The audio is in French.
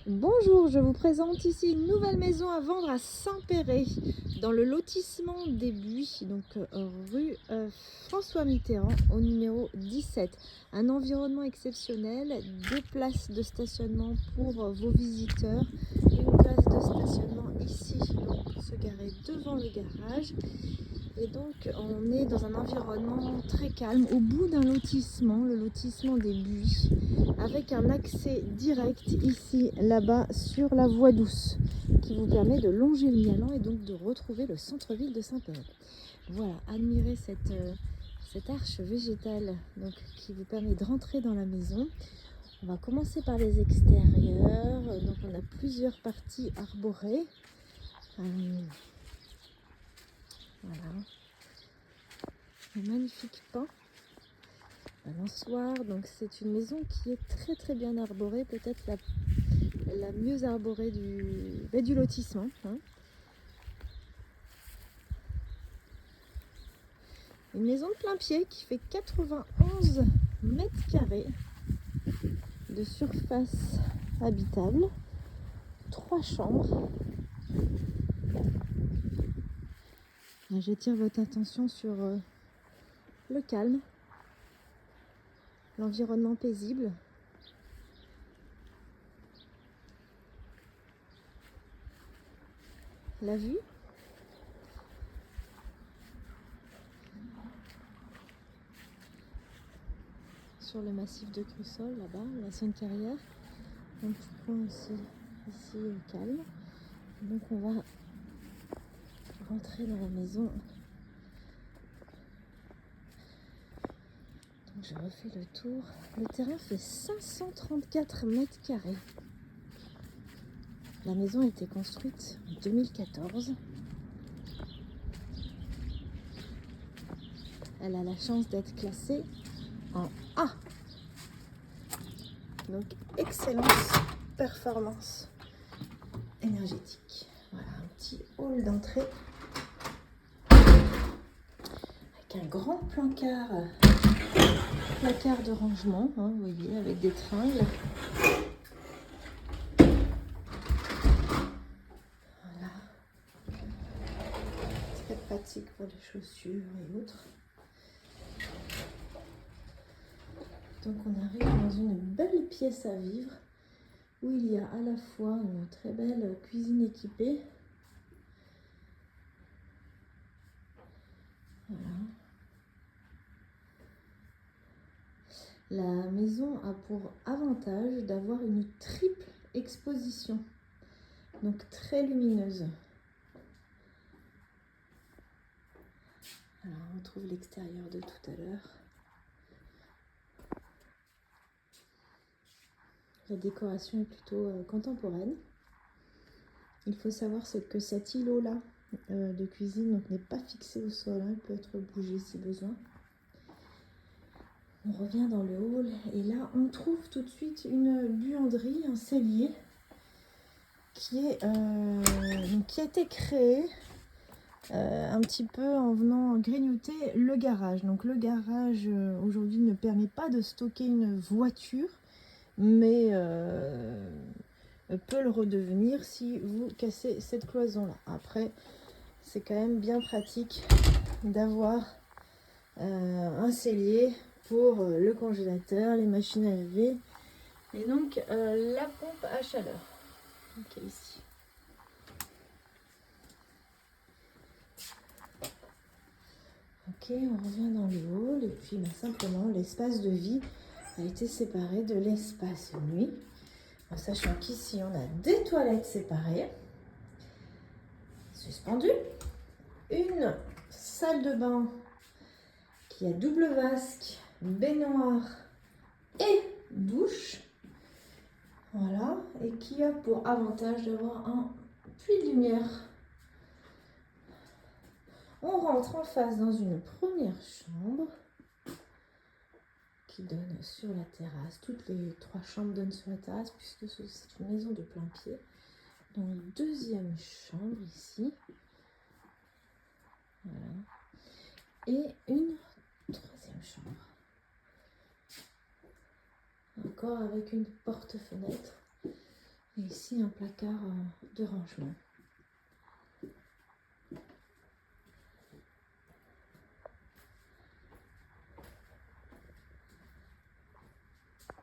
Bonjour, je vous présente ici une nouvelle maison à vendre à Saint-Péray, dans le lotissement des Buis, donc rue François Mitterrand, au numéro 17. Un environnement exceptionnel, des places de stationnement pour vos visiteurs, une place de stationnement ici, donc pour se garer devant le garage. Et donc on est dans un environnement très calme, au bout d'un lotissement, le lotissement des Buis, avec un accès direct ici, là-bas, sur la voie douce, qui vous permet de longer le Mialan et donc de retrouver le centre-ville de Saint-Péray. Voilà, admirez cette arche végétale donc, qui vous permet de rentrer dans la maison. On va commencer par les extérieurs. Donc on a plusieurs parties arborées. Voilà. Un magnifique pin. Balançoire. Donc c'est une maison qui est très bien arborée, peut-être la mieux arborée du lotissement. Hein. Une maison de plein pied qui fait 91 mètres carrés de surface habitable, 3 chambres. J'attire votre attention sur le calme, l'environnement paisible. La vue. Sur le massif de Crussol, là-bas, la Saône-Carrière. Un petit point aussi, ici, calme. Donc on va rentrer dans la maison. Donc je refais le tour. Le terrain fait 534 mètres carrés. La maison a été construite en 2014. Elle a la chance d'être classée en A. Donc excellence performance énergétique. Voilà un petit hall d'entrée avec un grand placard de rangement, hein, vous voyez, avec des tringles. Voilà. Très pratique pour les chaussures et autres. Donc on arrive dans une belle pièce à vivre où il y a à la fois une très belle cuisine équipée. Voilà. La maison a pour avantage d'avoir une triple exposition, donc très lumineuse. Alors on retrouve l'extérieur de tout à l'heure. La décoration est plutôt contemporaine. Il faut savoir que cet îlot-là de cuisine n'est pas fixé au sol, hein, il peut être bougé si besoin. On revient dans le hall et là on trouve tout de suite une buanderie, un cellier qui a été créé un petit peu en venant grignoter le garage. Donc le garage aujourd'hui ne permet pas de stocker une voiture, mais peut le redevenir si vous cassez cette cloison là. Après c'est quand même bien pratique d'avoir un cellier pour le congélateur, les machines à laver et donc la pompe à chaleur. Ok, ici. Ok, on revient dans le hall et puis simplement l'espace de vie a été séparé de l'espace nuit, en sachant qu'ici on a des toilettes séparées, suspendues, une salle de bain qui a double vasque, baignoire et douche, voilà, et qui a pour avantage d'avoir un puits de lumière. On rentre en face dans une première chambre qui donne sur la terrasse. Toutes les 3 chambres donnent sur la terrasse puisque c'est une maison de plein pied. Donc deuxième chambre ici. Voilà. Et une troisième chambre. Encore avec une porte-fenêtre. Et ici un placard de rangement.